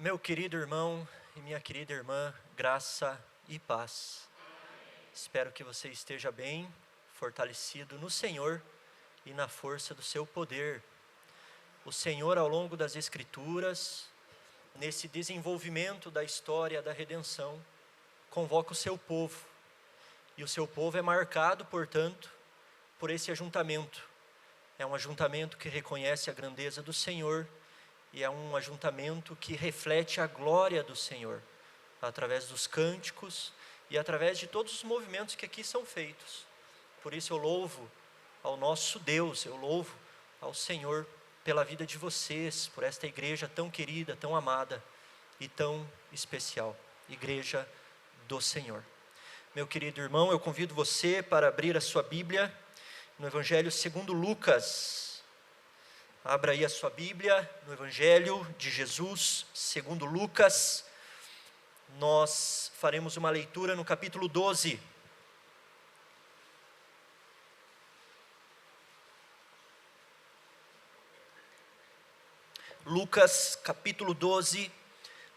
Meu querido irmão e minha querida irmã, graça e paz. Espero que você esteja bem, fortalecido no Senhor e na força do seu poder. O Senhor, ao longo das Escrituras, nesse desenvolvimento da história da redenção, convoca o seu povo. E o seu povo é marcado, portanto, por esse ajuntamento. É um ajuntamento que reconhece a grandeza do Senhor e é um ajuntamento que reflete a glória do Senhor, através dos cânticos e através de todos os movimentos que aqui são feitos. Por isso eu louvo ao nosso Deus, eu louvo ao Senhor pela vida de vocês, por esta igreja tão querida, tão amada e tão especial, Igreja do Senhor. Meu querido irmão, eu convido você para abrir a sua Bíblia no Evangelho segundo Lucas. Abra aí a sua Bíblia no Evangelho de Jesus, segundo Lucas. Nós faremos uma leitura no capítulo 12. Lucas, capítulo 12,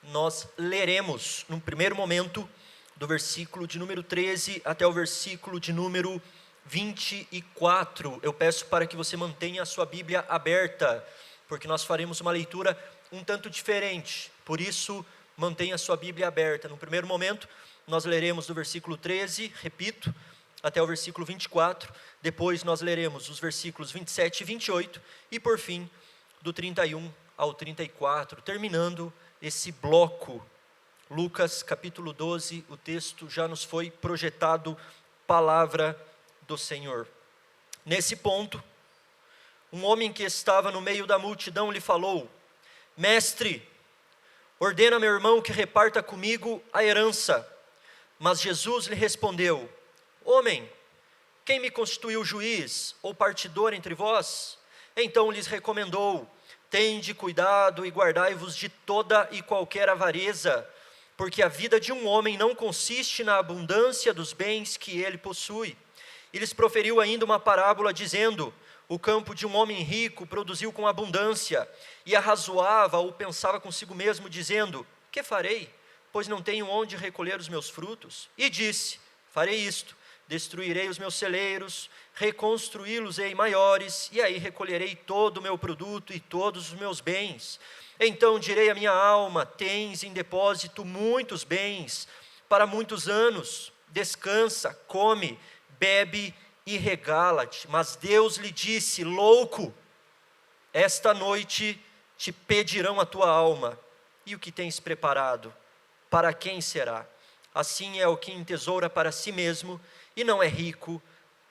nós leremos, no primeiro momento, do versículo de número 13 até o versículo de número 24. Eu peço para que você mantenha a sua Bíblia aberta, porque nós faremos uma leitura um tanto diferente. Por isso, mantenha a sua Bíblia aberta. No primeiro momento, nós leremos do versículo 13, repito, até o versículo 24. Depois nós leremos os versículos 27 e 28. E por fim, do 31 ao 34, terminando esse bloco. Lucas capítulo 12, o texto já nos foi projetado, palavra do Senhor. Nesse ponto, um homem que estava no meio da multidão lhe falou: Mestre, ordena meu irmão que reparta comigo a herança. Mas Jesus lhe respondeu: Homem, quem me constituiu juiz ou partidor entre vós? Então lhes recomendou: Tende cuidado e guardai-vos de toda e qualquer avareza, porque a vida de um homem não consiste na abundância dos bens que ele possui. E lhes proferiu ainda uma parábola, dizendo: O campo de um homem rico produziu com abundância, e arrazoava ou pensava consigo mesmo, dizendo: Que farei? Pois não tenho onde recolher os meus frutos. E disse: Farei isto, destruirei os meus celeiros, reconstruí-los-ei maiores, e aí recolherei todo o meu produto e todos os meus bens. Então direi à minha alma: Tens em depósito muitos bens, para muitos anos, descansa, come, bebe e regala-te. Mas Deus lhe disse: Louco, esta noite te pedirão a tua alma, e o que tens preparado, para quem será? Assim é o que entesoura para si mesmo, e não é rico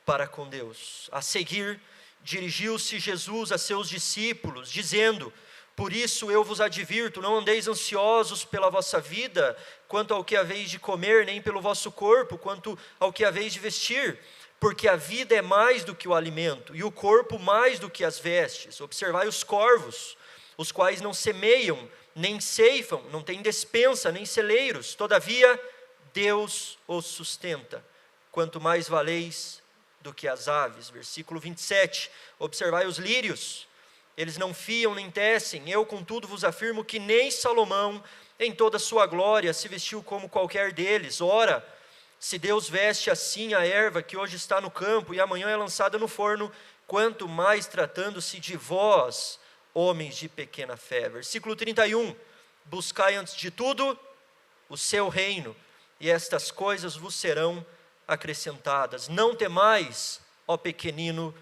para com Deus. A seguir, dirigiu-se Jesus a seus discípulos, dizendo: Por isso eu vos advirto, não andeis ansiosos pela vossa vida, quanto ao que haveis de comer, nem pelo vosso corpo, quanto ao que haveis de vestir. Porque a vida é mais do que o alimento, e o corpo mais do que as vestes. Observai os corvos, os quais não semeiam, nem ceifam, não têm despensa, nem celeiros. Todavia, Deus os sustenta. Quanto mais valeis do que as aves. Versículo 27. Observai os lírios. Eles não fiam nem tecem, eu contudo vos afirmo que nem Salomão, em toda a sua glória, se vestiu como qualquer deles. Ora, se Deus veste assim a erva que hoje está no campo e amanhã é lançada no forno, quanto mais tratando-se de vós, homens de pequena fé. Versículo 31, buscai antes de tudo o seu reino, e estas coisas vos serão acrescentadas. Não temais, ó pequenino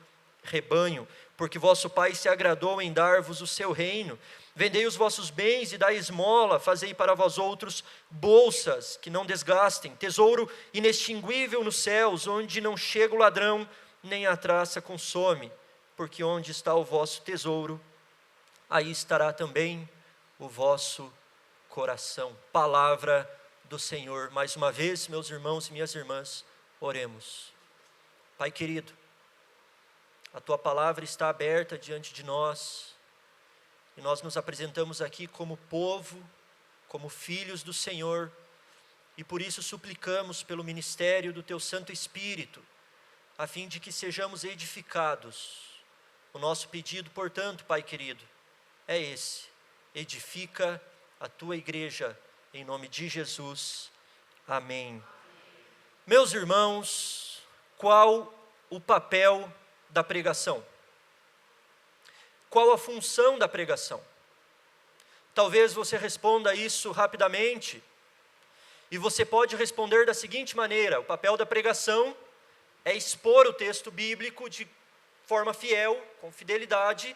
rebanho, porque vosso Pai se agradou em dar-vos o seu reino. Vendei os vossos bens e dai esmola, fazei para vós outros bolsas que não desgastem, tesouro inextinguível nos céus, onde não chega o ladrão, nem a traça consome, porque onde está o vosso tesouro, aí estará também o vosso coração. Palavra do Senhor. Mais uma vez, meus irmãos e minhas irmãs, oremos. Pai querido, a Tua palavra está aberta diante de nós, e nós nos apresentamos aqui como povo, como filhos do Senhor, e por isso suplicamos pelo ministério do Teu Santo Espírito, a fim de que sejamos edificados. O nosso pedido, portanto, Pai querido, é esse: edifica a tua igreja, em nome de Jesus. Amém. Meus irmãos, qual o papel da pregação? Qual a função da pregação? Talvez você responda isso rapidamente, e você pode responder da seguinte maneira: o papel da pregação é expor o texto bíblico de forma fiel, com fidelidade,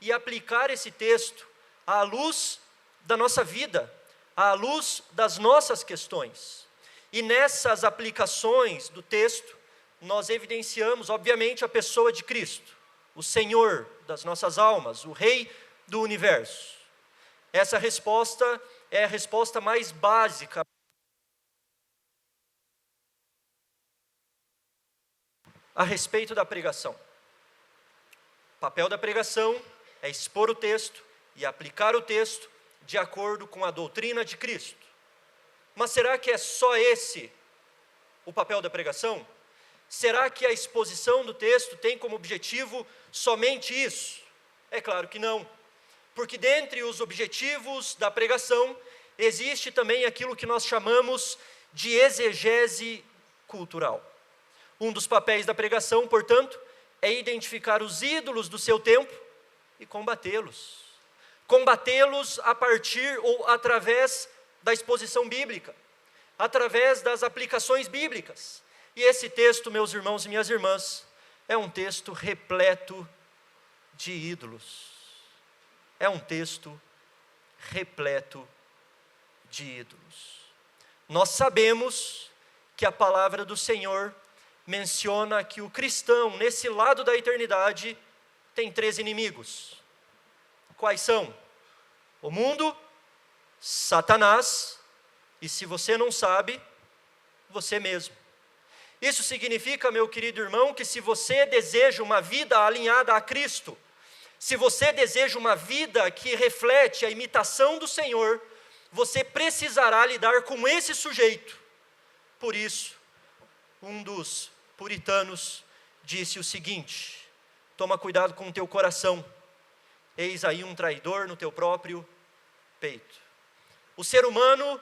e aplicar esse texto à luz da nossa vida, à luz das nossas questões. E nessas aplicações do texto, nós evidenciamos, obviamente, a pessoa de Cristo, o Senhor das nossas almas, o Rei do universo. Essa resposta é a resposta mais básica a respeito da pregação. O papel da pregação é expor o texto e aplicar o texto de acordo com a doutrina de Cristo. Mas será que é só esse o papel da pregação? Será que a exposição do texto tem como objetivo somente isso? É claro que não, porque dentre os objetivos da pregação existe também aquilo que nós chamamos de exegese cultural. Um dos papéis da pregação, portanto, é identificar os ídolos do seu tempo e combatê-los. Combatê-los a partir ou através da exposição bíblica, através das aplicações bíblicas. E esse texto, meus irmãos e minhas irmãs, é um texto repleto de ídolos. É um texto repleto de ídolos. Nós sabemos que a palavra do Senhor menciona que o cristão, nesse lado da eternidade, tem 3 inimigos. Quais são? O mundo, Satanás, e se você não sabe, você mesmo. Isso significa, meu querido irmão, que se você deseja uma vida alinhada a Cristo, se você deseja uma vida que reflete a imitação do Senhor, você precisará lidar com esse sujeito. Por isso, um dos puritanos disse o seguinte: toma cuidado com o teu coração, eis aí um traidor no teu próprio peito. O ser humano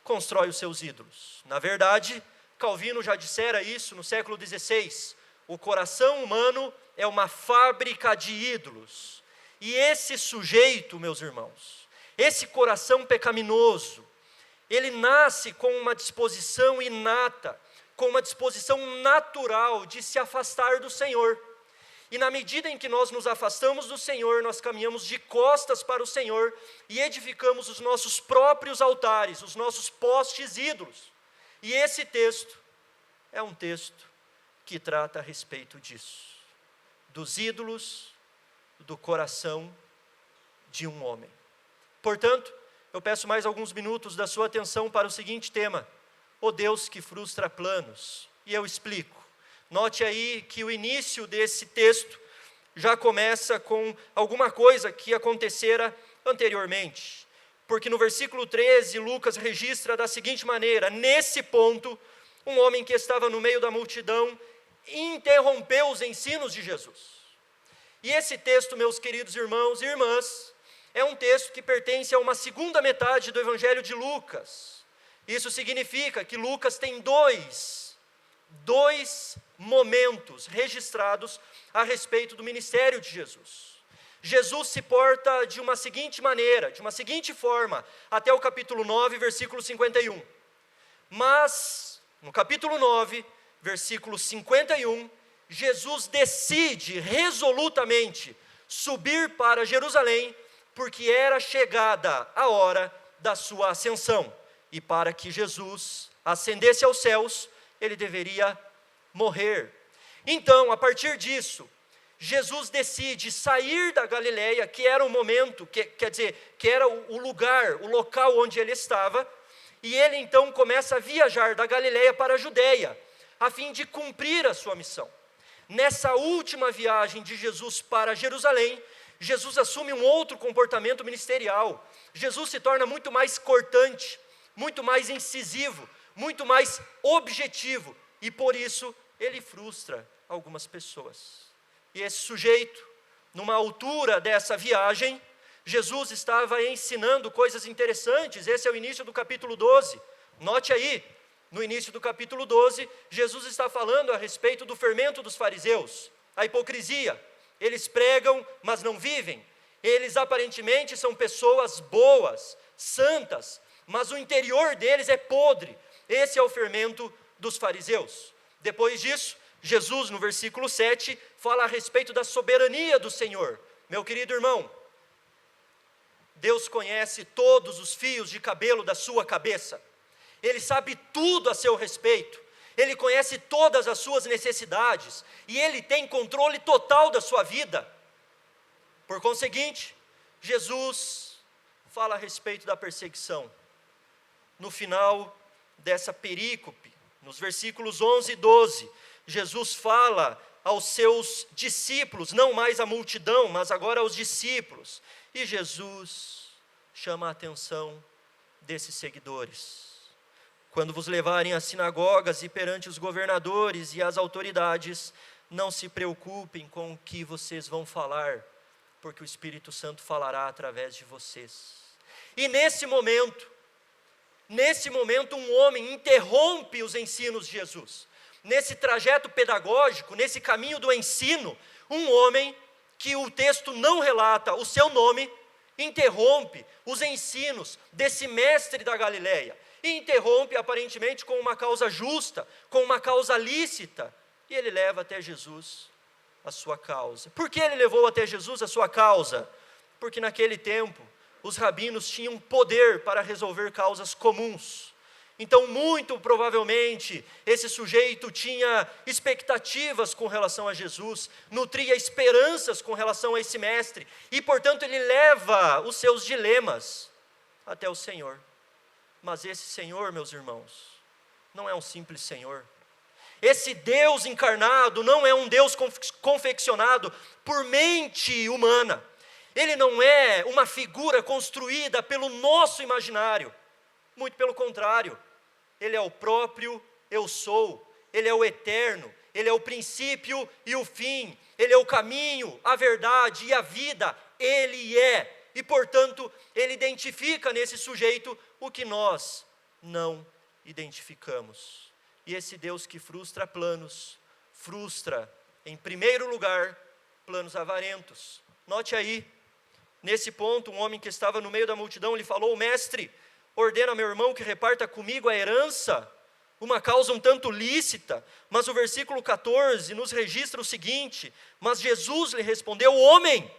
constrói os seus ídolos. Na verdade, Calvino já dissera isso no século XVI. O coração humano é uma fábrica de ídolos. E esse sujeito, meus irmãos, esse coração pecaminoso, ele nasce com uma disposição inata, com uma disposição natural de se afastar do Senhor. E na medida em que nós nos afastamos do Senhor, nós caminhamos de costas para o Senhor e edificamos os nossos próprios altares, os nossos postes ídolos. E esse texto é um texto que trata a respeito disso, dos ídolos do coração de um homem. Portanto, eu peço mais alguns minutos da sua atenção para o seguinte tema: o Deus que frustra planos. E eu explico. Note aí que o início desse texto já começa com alguma coisa que acontecera anteriormente. Porque no versículo 13, Lucas registra da seguinte maneira: nesse ponto, um homem que estava no meio da multidão interrompeu os ensinos de Jesus. E esse texto, meus queridos irmãos e irmãs, é um texto que pertence a uma segunda metade do Evangelho de Lucas. Isso significa que Lucas tem dois momentos registrados a respeito do ministério de Jesus. Jesus se porta de uma seguinte maneira, de uma seguinte forma, até o capítulo 9, versículo 51. Mas, no capítulo 9, versículo 51, Jesus decide resolutamente subir para Jerusalém, porque era chegada a hora da sua ascensão. E para que Jesus ascendesse aos céus, ele deveria morrer. Então, a partir disso, Jesus decide sair da Galileia, que era o momento, que era o lugar, o local onde ele estava, e ele então começa a viajar da Galileia para a Judeia, a fim de cumprir a sua missão. Nessa última viagem de Jesus para Jerusalém, Jesus assume um outro comportamento ministerial. Jesus se torna muito mais cortante, muito mais incisivo, muito mais objetivo, e por isso ele frustra algumas pessoas. E esse sujeito, numa altura dessa viagem, Jesus estava ensinando coisas interessantes. Esse é o início do capítulo 12. Note aí, no início do capítulo 12, Jesus está falando a respeito do fermento dos fariseus, a hipocrisia. Eles pregam, mas não vivem. Eles aparentemente são pessoas boas, santas, mas o interior deles é podre. Esse é o fermento dos fariseus. Depois disso, Jesus, no versículo 7, fala a respeito da soberania do Senhor. Meu querido irmão, Deus conhece todos os fios de cabelo da sua cabeça. Ele sabe tudo a seu respeito. Ele conhece todas as suas necessidades. E Ele tem controle total da sua vida. Por conseguinte, Jesus fala a respeito da perseguição. No final dessa perícope, nos versículos 11 e 12, Jesus fala aos seus discípulos, não mais à multidão, mas agora aos discípulos. E Jesus chama a atenção desses seguidores. Quando vos levarem às sinagogas e perante os governadores e as autoridades, não se preocupem com o que vocês vão falar, porque o Espírito Santo falará através de vocês. E nesse momento, um homem interrompe os ensinos de Jesus. Nesse trajeto pedagógico, nesse caminho do ensino, um homem que o texto não relata o seu nome, interrompe os ensinos desse mestre da Galileia. E interrompe aparentemente com uma causa justa, com uma causa lícita. E ele leva até Jesus a sua causa. Por que ele levou até Jesus a sua causa? Porque naquele tempo, os rabinos tinham poder para resolver causas comuns. Então, muito provavelmente, esse sujeito tinha expectativas com relação a Jesus, nutria esperanças com relação a esse mestre, e portanto ele leva os seus dilemas até o Senhor. Mas esse Senhor, meus irmãos, não é um simples Senhor. Esse Deus encarnado não é um Deus confeccionado por mente humana. Ele não é uma figura construída pelo nosso imaginário. Muito pelo contrário. Ele é o próprio eu sou. Ele é o eterno. Ele é o princípio e o fim. Ele é o caminho, a verdade e a vida. Ele é. E portanto, ele identifica nesse sujeito o que nós não identificamos. E esse Deus que frustra planos, frustra, em primeiro lugar, planos avarentos. Note aí, nesse ponto, um homem que estava no meio da multidão, lhe falou: mestre, ordena meu irmão que reparta comigo a herança, uma causa um tanto lícita. Mas o versículo 14 nos registra o seguinte: mas Jesus lhe respondeu: homem,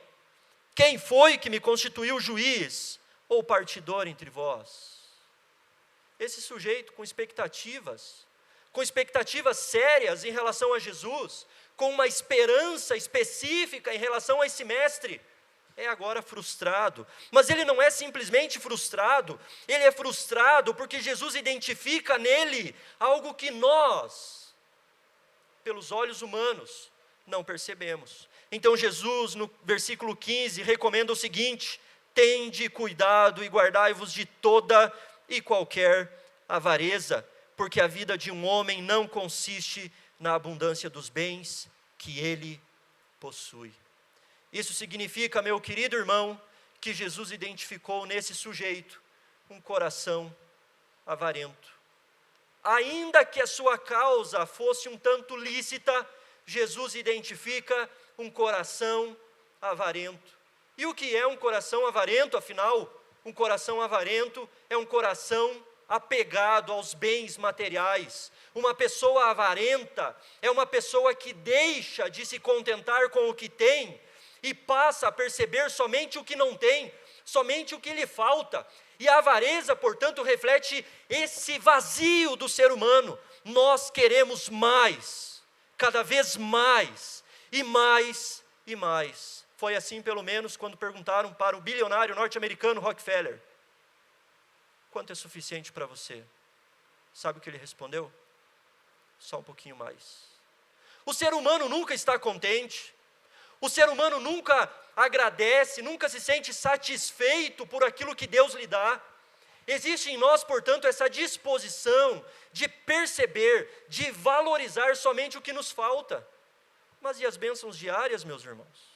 quem foi que me constituiu juiz ou partidor entre vós? Esse sujeito com expectativas sérias em relação a Jesus, com uma esperança específica em relação a esse mestre, é agora frustrado. Mas ele não é simplesmente frustrado, ele é frustrado porque Jesus identifica nele algo que nós, pelos olhos humanos, não percebemos. Então Jesus, no versículo 15, recomenda o seguinte: tende cuidado e guardai-vos de toda e qualquer avareza, porque a vida de um homem não consiste na abundância dos bens que ele possui. Isso significa, meu querido irmão, que Jesus identificou nesse sujeito um coração avarento. Ainda que a sua causa fosse um tanto lícita, Jesus identifica um coração avarento. E o que é um coração avarento, afinal? Um coração avarento é um coração apegado aos bens materiais. Uma pessoa avarenta é uma pessoa que deixa de se contentar com o que tem e passa a perceber somente o que não tem, somente o que lhe falta. E a avareza, portanto, reflete esse vazio do ser humano. Nós queremos mais, cada vez mais, e mais, e mais. Foi assim, pelo menos, quando perguntaram para o bilionário norte-americano Rockefeller: quanto é suficiente para você? Sabe o que ele respondeu? Só um pouquinho mais. O ser humano nunca está contente. O ser humano nunca agradece, nunca se sente satisfeito por aquilo que Deus lhe dá. Existe em nós, portanto, essa disposição de perceber, de valorizar somente o que nos falta. Mas e as bênçãos diárias, meus irmãos?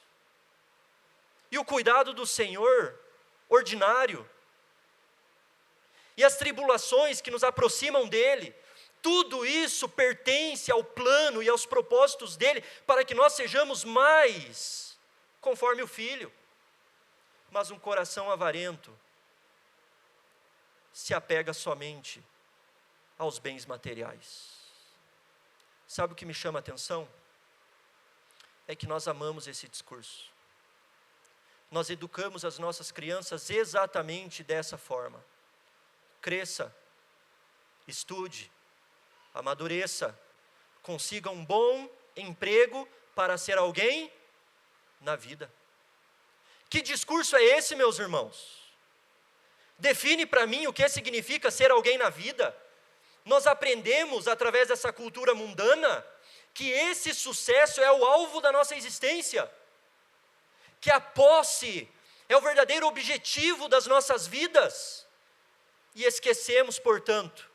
e o cuidado do Senhor ordinário, e as tribulações que nos aproximam dele, tudo isso pertence ao plano e aos propósitos dele, para que nós sejamos mais conforme o Filho. Mas um coração avarento se apega somente aos bens materiais. Sabe o que me chama a atenção? É que nós amamos esse discurso. Nós educamos as nossas crianças exatamente dessa forma. Cresça, estude, amadureça, consiga um bom emprego para ser alguém na vida. Que discurso é esse, meus irmãos? Define para mim o que significa ser alguém na vida. Nós aprendemos através dessa cultura mundana que esse sucesso é o alvo da nossa existência, que a posse é o verdadeiro objetivo das nossas vidas, e esquecemos, portanto,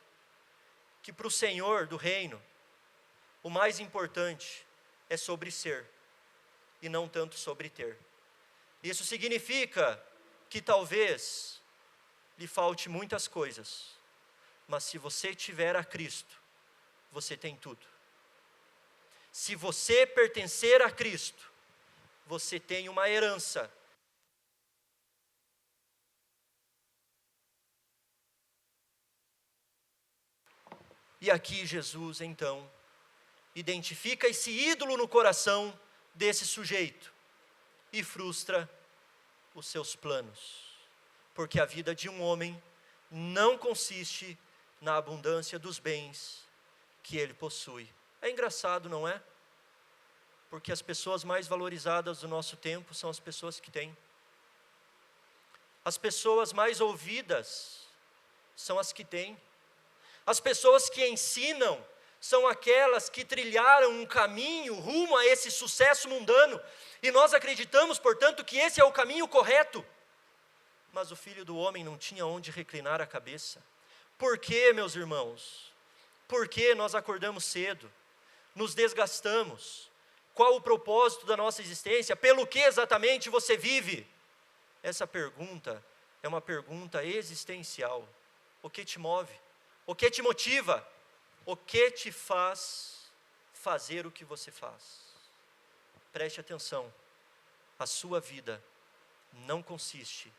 que para o Senhor do reino, o mais importante é sobre ser, e não tanto sobre ter. Isso significa que talvez lhe falte muitas coisas, mas se você tiver a Cristo, você tem tudo. Se você pertencer a Cristo, você tem uma herança. E aqui Jesus, então, identifica esse ídolo no coração desse sujeito e frustra os seus planos, porque a vida de um homem não consiste na abundância dos bens que ele possui. É engraçado, não é? Porque as pessoas mais valorizadas do nosso tempo são as pessoas que têm. As pessoas mais ouvidas são as que têm. As pessoas que ensinam são aquelas que trilharam um caminho rumo a esse sucesso mundano, e nós acreditamos, portanto, que esse é o caminho correto. Mas o Filho do Homem não tinha onde reclinar a cabeça. Por quê, meus irmãos? Por que nós acordamos cedo? Nos desgastamos? Qual o propósito da nossa existência? Pelo que exatamente você vive? Essa pergunta é uma pergunta existencial. O que te move? O que te motiva? O que te faz fazer o que você faz? Preste atenção, a sua vida não consiste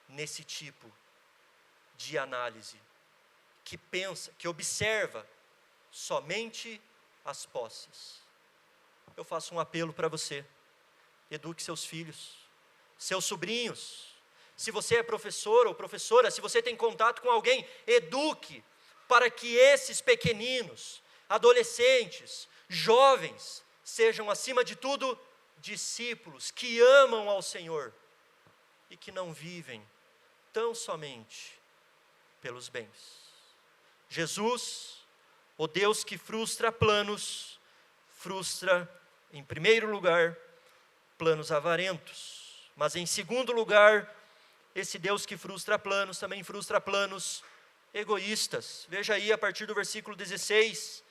nesse tipo de análise, que pensa, que observa somente as posses. Eu faço um apelo para você: eduque seus filhos, seus sobrinhos. Se você é professor ou professora, se você tem contato com alguém, eduque, para que esses pequeninos, adolescentes, jovens, sejam acima de tudo discípulos que amam ao Senhor e que não vivem tão somente pelos bens. Jesus, o Deus que frustra planos, frustra, em primeiro lugar, planos avarentos, mas em segundo lugar, esse Deus que frustra planos, também frustra planos egoístas. Veja aí a partir do versículo 16,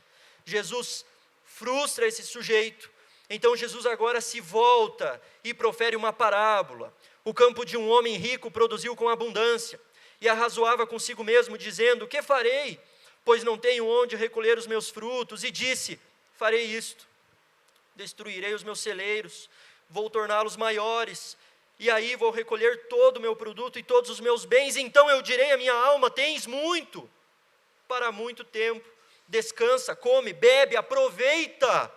Jesus frustra esse sujeito. Então Jesus agora se volta e profere uma parábola. O campo de um homem rico produziu com abundância, e arrazoava consigo mesmo, dizendo: que farei, pois não tenho onde recolher os meus frutos? E disse: farei isto, destruirei os meus celeiros, vou torná-los maiores, e aí vou recolher todo o meu produto e todos os meus bens. Então eu direi à minha alma: tens muito, para muito tempo, descansa, come, bebe, aproveita.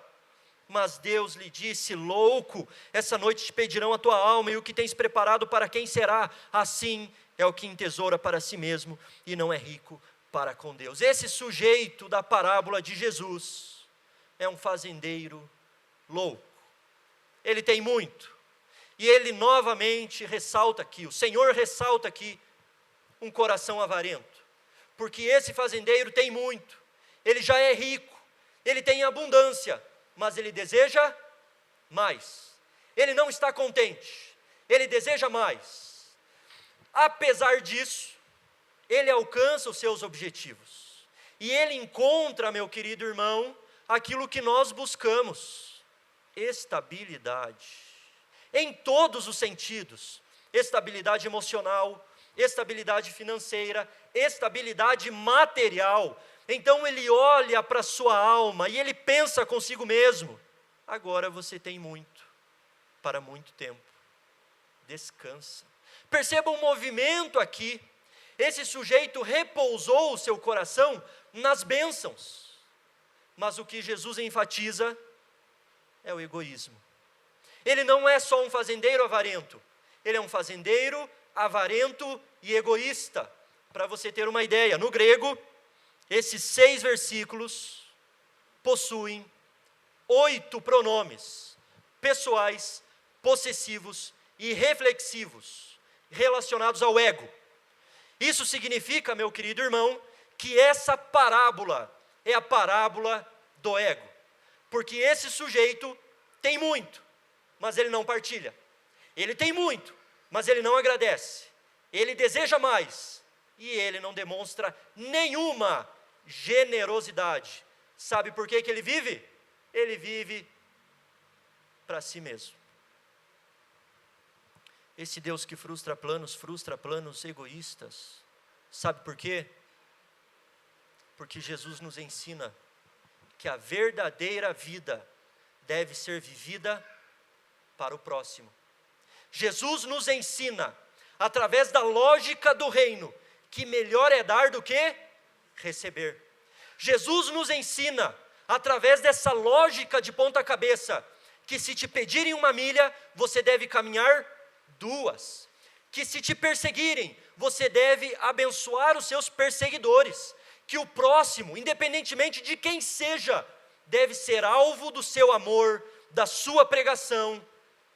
Mas Deus lhe disse: louco, essa noite te pedirão a tua alma, e o que tens preparado para quem será? Assim é o que entesoura para si mesmo, e não é rico para com Deus. Esse sujeito da parábola de Jesus é um fazendeiro louco. Ele tem muito, e ele novamente ressalta aqui, o Senhor ressalta aqui, um coração avarento, porque esse fazendeiro tem muito, ele já é rico, ele tem abundância, mas ele deseja mais. Ele não está contente, ele deseja mais. Apesar disso, ele alcança os seus objetivos, e ele encontra, meu querido irmão, aquilo que nós buscamos: estabilidade. em todos os sentidos: estabilidade emocional, estabilidade financeira, estabilidade material. Então ele olha para a sua alma e ele pensa consigo mesmo: agora você tem muito, para muito tempo, descansa. Perceba um movimento aqui. Esse sujeito repousou o seu coração nas bênçãos, mas o que Jesus enfatiza é o egoísmo. Ele não é só um fazendeiro avarento, ele é um fazendeiro avarento e egoísta. Para você ter uma ideia, no grego, esses 6 versículos possuem 8 pronomes pessoais, possessivos e reflexivos relacionados ao ego. Isso significa, meu querido irmão, que essa parábola é a parábola do ego, porque esse sujeito tem muito, mas ele não partilha. Ele tem muito, mas ele não agradece. Ele deseja mais e ele não demonstra nenhuma generosidade. Sabe por que ele vive? Ele vive para si mesmo. Esse Deus que frustra planos egoístas. Sabe por quê? Porque Jesus nos ensina que a verdadeira vida deve ser vivida para o próximo. Jesus nos ensina, através da lógica do reino, que melhor é dar do que receber. Jesus nos ensina, através dessa lógica de ponta cabeça, que se te pedirem 1 milha, você deve caminhar 2. Que se te perseguirem, você deve abençoar os seus perseguidores. Que o próximo, independentemente de quem seja, deve ser alvo do seu amor, da sua pregação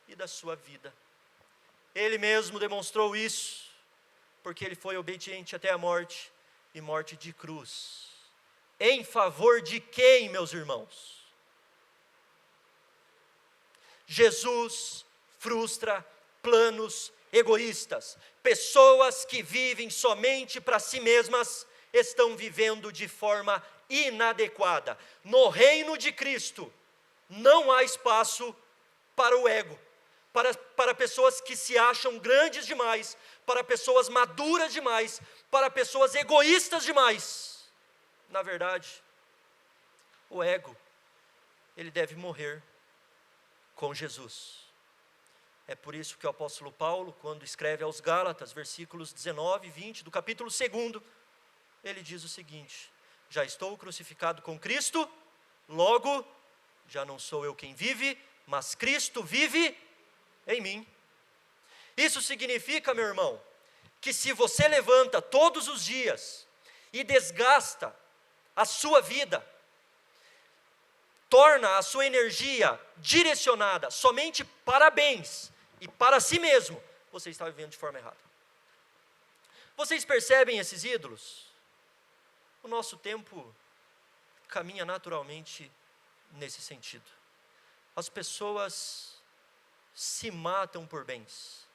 e da sua vida. Ele mesmo demonstrou isso, porque ele foi obediente até a morte, e morte de cruz. Em favor de quem, meus irmãos? Jesus frustra planos egoístas. Pessoas que vivem somente para si mesmas estão vivendo de forma inadequada. No reino de Cristo, não há espaço para o ego, para pessoas que se acham grandes demais, para pessoas maduras demais, para pessoas egoístas demais. Na verdade, o ego, ele deve morrer com Jesus. É por isso que o apóstolo Paulo, quando escreve aos Gálatas, versículos 19 e 20, do capítulo 2, ele diz o seguinte: já estou crucificado com Cristo, logo, já não sou eu quem vive, mas Cristo vive em mim. Isso significa, meu irmão, que se você levanta todos os dias e desgasta a sua vida, torna a sua energia direcionada somente para bens e para si mesmo, você está vivendo de forma errada. Vocês percebem esses ídolos? O nosso tempo caminha naturalmente nesse sentido. As pessoas se matam por bens,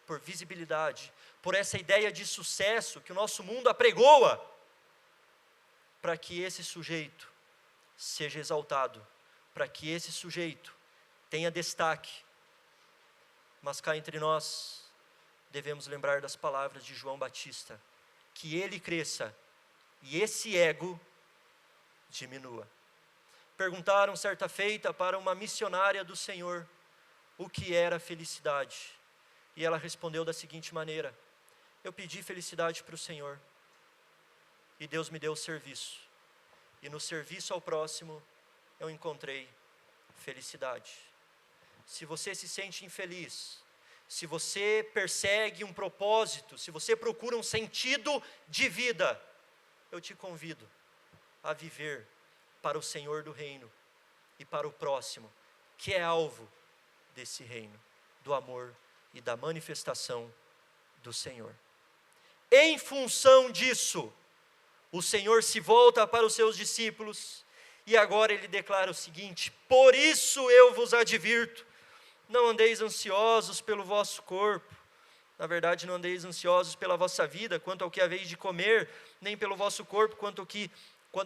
por visibilidade, por essa ideia de sucesso que o nosso mundo apregoa, para que esse sujeito seja exaltado, para que esse sujeito tenha destaque. Mas cá entre nós, devemos lembrar das palavras de João Batista: que ele cresça e esse ego diminua. Perguntaram certa feita para uma missionária do Senhor o que era felicidade, e ela respondeu da seguinte maneira: eu pedi felicidade para o Senhor, e Deus me deu o serviço, e no serviço ao próximo eu encontrei felicidade. Se você se sente infeliz, se você persegue um propósito, se você procura um sentido de vida, eu te convido a viver para o Senhor do reino e para o próximo, que é alvo desse reino, do amor e da manifestação do Senhor. Em função disso, o Senhor se volta para os seus discípulos e agora ele declara o seguinte: por isso eu vos advirto, não andeis ansiosos pelo vosso corpo. Na verdade, não andeis ansiosos pela vossa vida, quanto ao que haveis de comer, nem pelo vosso corpo, quanto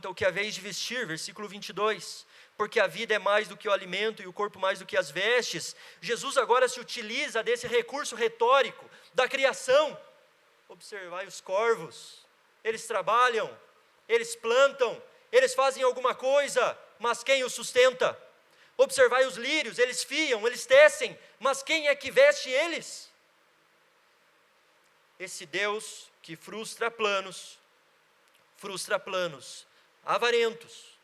ao que haveis de vestir. Versículo 22. porque a vida é mais do que o alimento e o corpo mais do que as vestes. Jesus agora se utiliza desse recurso retórico da criação. Observai os corvos, eles trabalham, eles plantam, eles fazem alguma coisa, mas quem os sustenta? Observai os lírios, eles fiam, eles tecem, mas quem é que veste eles? Esse Deus que frustra planos avarentos,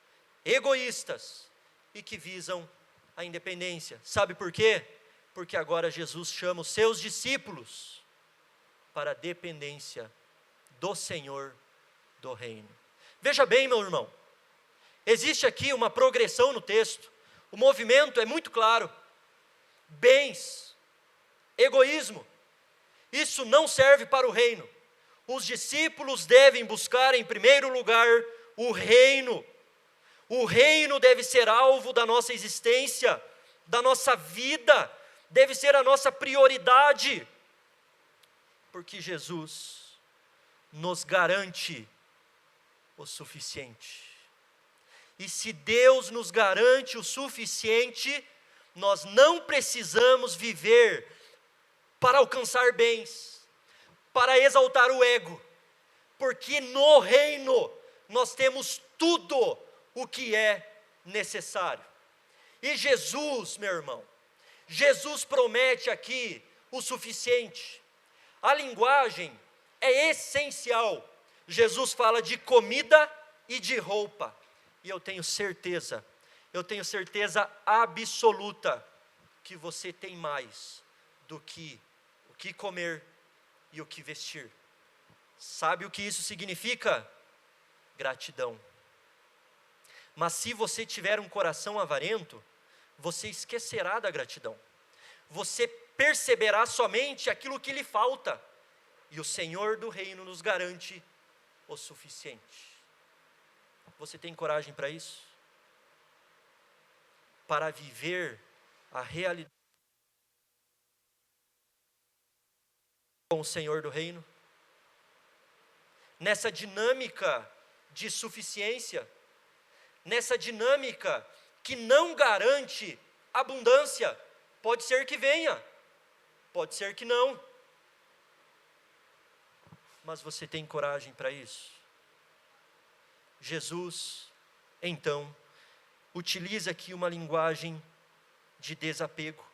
egoístas e que visam a independência. Sabe por quê? Porque agora Jesus chama os seus discípulos para a dependência do Senhor do reino. Veja bem, meu irmão, existe aqui uma progressão no texto, o movimento é muito claro: bens, egoísmo, isso não serve para o reino. Os discípulos devem buscar em primeiro lugar o reino. O reino deve ser alvo da nossa existência, da nossa vida, deve ser a nossa prioridade, porque Jesus nos garante o suficiente. E se Deus nos garante o suficiente, nós não precisamos viver para alcançar bens, para exaltar o ego, porque no reino nós temos tudo o que é necessário. E Jesus, meu irmão, Jesus promete aqui o suficiente. A linguagem é essencial. Jesus fala de comida e de roupa. E eu tenho certeza absoluta que você tem mais do que o que comer e o que vestir. Sabe o que isso significa? Gratidão. Mas se você tiver um coração avarento, você esquecerá da gratidão. Você perceberá somente aquilo que lhe falta. E o Senhor do reino nos garante o suficiente. Você tem coragem para isso? Para viver a realidade com o Senhor do reino? Nessa dinâmica de suficiência, nessa dinâmica que não garante abundância, pode ser que venha, pode ser que não, mas você tem coragem para isso? Jesus, então, utiliza aqui uma linguagem de desapego.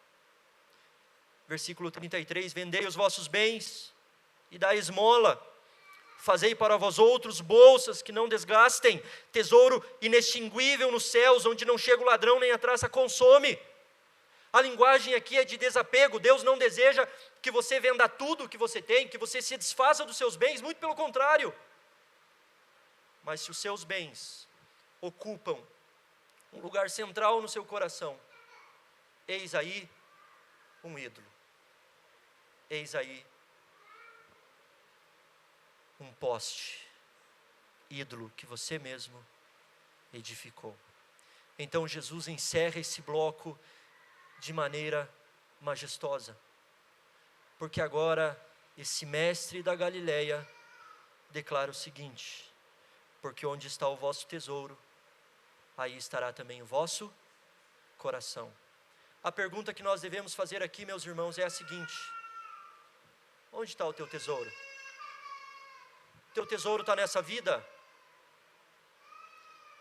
Versículo 33, vendei os vossos bens e dai esmola, fazei para vós outros bolsas que não desgastem, tesouro inextinguível nos céus, onde não chega o ladrão nem a traça consome. A linguagem aqui é de desapego. Deus não deseja que você venda tudo o que você tem, que você se desfaça dos seus bens, muito pelo contrário. Mas se os seus bens ocupam um lugar central no seu coração, eis aí um ídolo, eis aí um poste, ídolo que você mesmo edificou. Então Jesus encerra esse bloco de maneira majestosa, porque agora esse mestre da Galileia declara o seguinte: porque onde está o vosso tesouro, aí estará também o vosso coração. A pergunta que nós devemos fazer aqui, meus irmãos, é a seguinte: onde está o teu tesouro? O teu tesouro está nessa vida?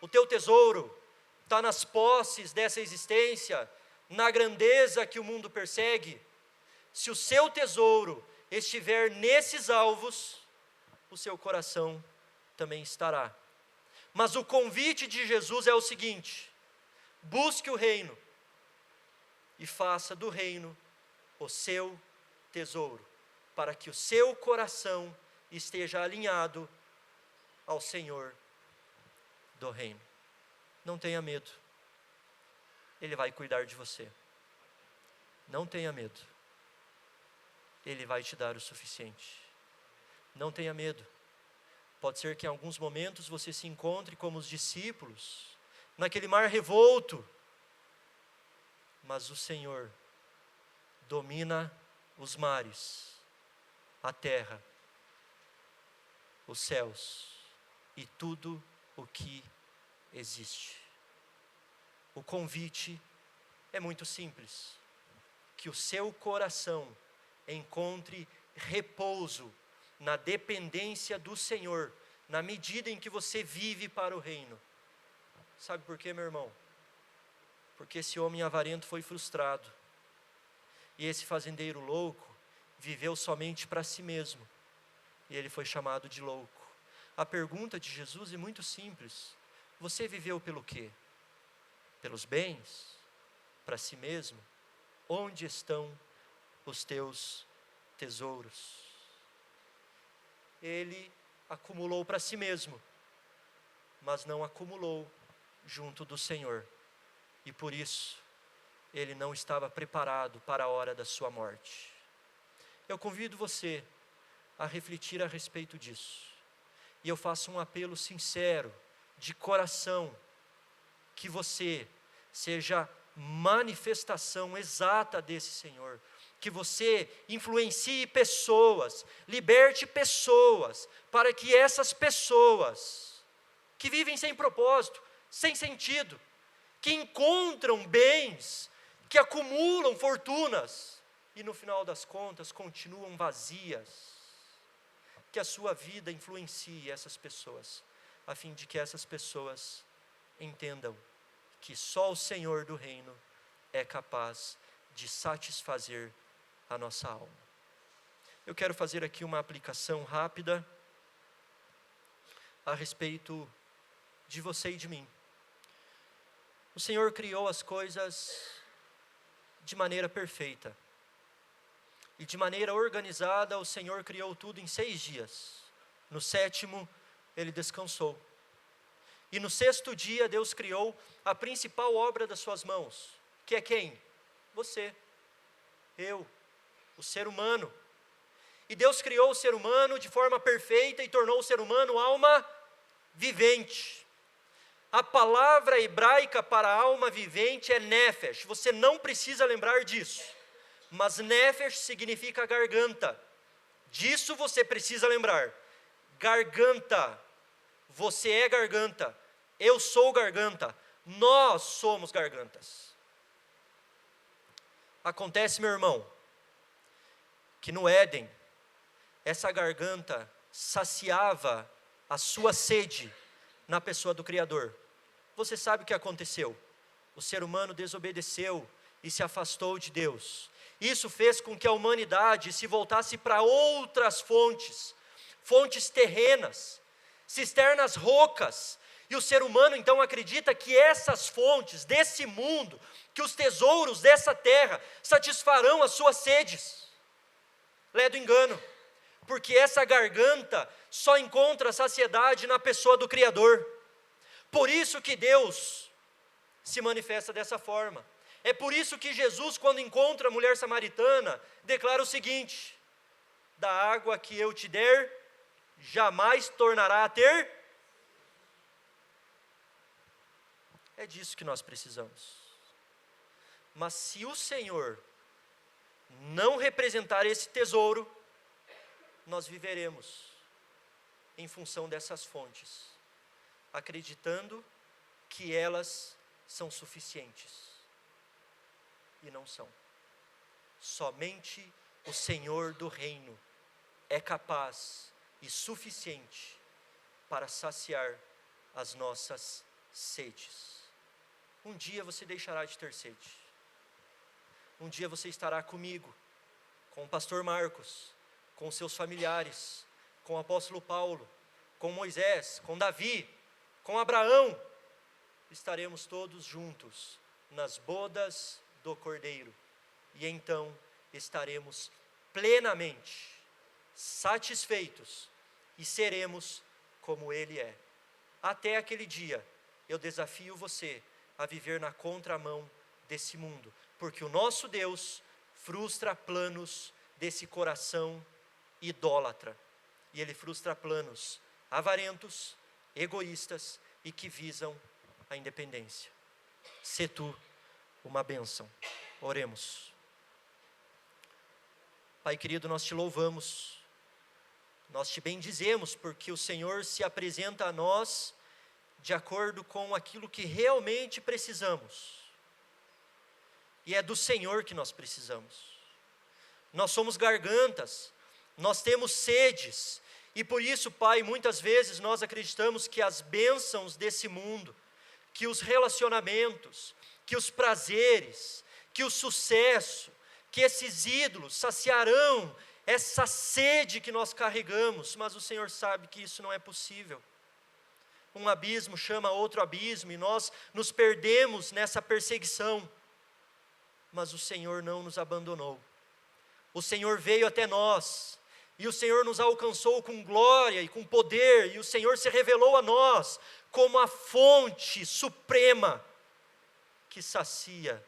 O teu tesouro está nas posses dessa existência, na grandeza que o mundo persegue? Se o seu tesouro estiver nesses alvos, o seu coração também estará. Mas o convite de Jesus é o seguinte: busque o reino e faça do reino o seu tesouro, para que o seu coração esteja alinhado ao Senhor do reino. Não tenha medo, Ele vai cuidar de você. Não tenha medo, Ele vai te dar o suficiente. Não tenha medo. Pode ser que em alguns momentos você se encontre como os discípulos, naquele mar revolto, mas o Senhor domina os mares, a terra, os céus e tudo o que existe. O convite é muito simples: que o seu coração encontre repouso na dependência do Senhor, na medida em que você vive para o reino. Sabe por quê, meu irmão? Porque esse homem avarento foi frustrado, e esse fazendeiro louco viveu somente para si mesmo, e ele foi chamado de louco. A pergunta de Jesus é muito simples: você viveu pelo quê? Pelos bens? Para si mesmo? Onde estão os teus tesouros? Ele acumulou para si mesmo, mas não acumulou junto do Senhor, e por isso ele não estava preparado para a hora da sua morte. Eu convido você a refletir a respeito disso, e eu faço um apelo sincero, de coração, que você seja manifestação exata desse Senhor, que você influencie pessoas, liberte pessoas, para que essas pessoas, que vivem sem propósito, sem sentido, que encontram bens, que acumulam fortunas, e no final das contas continuam vazias, que a sua vida influencie essas pessoas, a fim de que essas pessoas entendam que só o Senhor do reino é capaz de satisfazer a nossa alma. Eu quero fazer aqui uma aplicação rápida a respeito de você e de mim. O Senhor criou as coisas de maneira perfeita, e de maneira organizada. O Senhor criou tudo em 6 dias. No 7º, Ele descansou. E no 6º dia, Deus criou a principal obra das suas mãos, que é quem? Você, eu, o ser humano. E Deus criou o ser humano de forma perfeita e tornou o ser humano alma vivente. A palavra hebraica para alma vivente é nefesh. Você não precisa lembrar disso, mas nefesh significa garganta. Disso você precisa lembrar. Garganta. Você é garganta, eu sou garganta, nós somos gargantas. Acontece, meu irmão, que no Éden, essa garganta saciava a sua sede na pessoa do Criador. Você sabe o que aconteceu? O ser humano desobedeceu e se afastou de Deus. Isso fez com que a humanidade se voltasse para outras fontes, fontes terrenas, cisternas rocas, e o ser humano então acredita que essas fontes desse mundo, que os tesouros dessa terra satisfarão as suas sedes. Lé do engano, porque essa garganta só encontra saciedade na pessoa do Criador. Por isso que Deus se manifesta dessa forma. É por isso que Jesus, quando encontra a mulher samaritana, declara o seguinte: da água que eu te der, jamais tornará a ter. É disso que nós precisamos. Mas se o Senhor não representar esse tesouro, nós viveremos em função dessas fontes, acreditando que elas são suficientes, e não são. Somente o Senhor do reino é capaz e suficiente para saciar as nossas sedes. Um dia você deixará de ter sede. Um dia você estará comigo, com o pastor Marcos, com seus familiares, com o apóstolo Paulo, com Moisés, com Davi, com Abraão. Estaremos todos juntos nas bodas do Cordeiro, e então estaremos plenamente satisfeitos e seremos como Ele é. Até aquele dia, eu desafio você a viver na contramão desse mundo, porque o nosso Deus frustra planos desse coração idólatra, e Ele frustra planos avarentos, egoístas e que visam a independência. Sê tu uma bênção. Oremos. Pai querido, nós te louvamos, nós te bendizemos, porque o Senhor se apresenta a nós de acordo com aquilo que realmente precisamos. E é do Senhor que nós precisamos. Nós somos gargantas, nós temos sedes, e por isso, Pai, muitas vezes nós acreditamos que as bênçãos desse mundo, que os relacionamentos, que os prazeres, que o sucesso, que esses ídolos saciarão essa sede que nós carregamos, mas o Senhor sabe que isso não é possível. Um abismo chama outro abismo, e nós nos perdemos nessa perseguição, mas o Senhor não nos abandonou. O Senhor veio até nós, e o Senhor nos alcançou com glória e com poder, e o Senhor se revelou a nós como a fonte suprema que sacia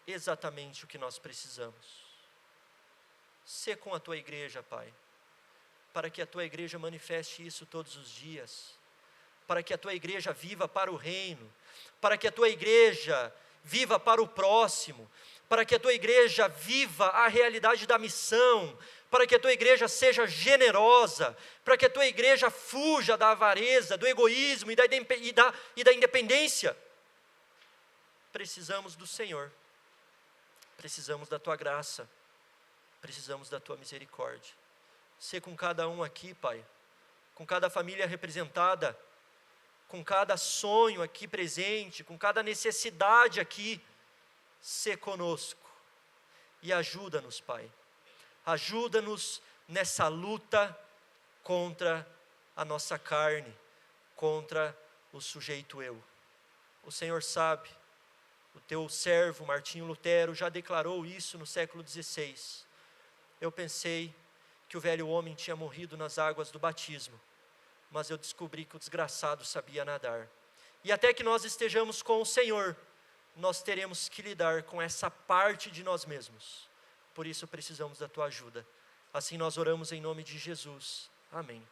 exatamente o que nós precisamos. Sê com a tua igreja, Pai, para que a tua igreja manifeste isso todos os dias, para que a tua igreja viva para o reino, para que a tua igreja viva para o próximo, para que a tua igreja viva a realidade da missão, para que a tua igreja seja generosa, para que a tua igreja fuja da avareza, do egoísmo e da independência. Precisamos do Senhor, precisamos da tua graça, precisamos da tua misericórdia. Sê com cada um aqui, Pai, com cada família representada, com cada sonho aqui presente, com cada necessidade aqui. Sê conosco e ajuda-nos, Pai. Ajuda-nos nessa luta contra a nossa carne, contra o sujeito eu. O Senhor sabe, o teu servo Martinho Lutero já declarou isso no século XVI. Eu pensei que o velho homem tinha morrido nas águas do batismo, mas eu descobri que o desgraçado sabia nadar. E até que nós estejamos com o Senhor, nós teremos que lidar com essa parte de nós mesmos. Por isso precisamos da tua ajuda. Assim nós oramos em nome de Jesus. Amém.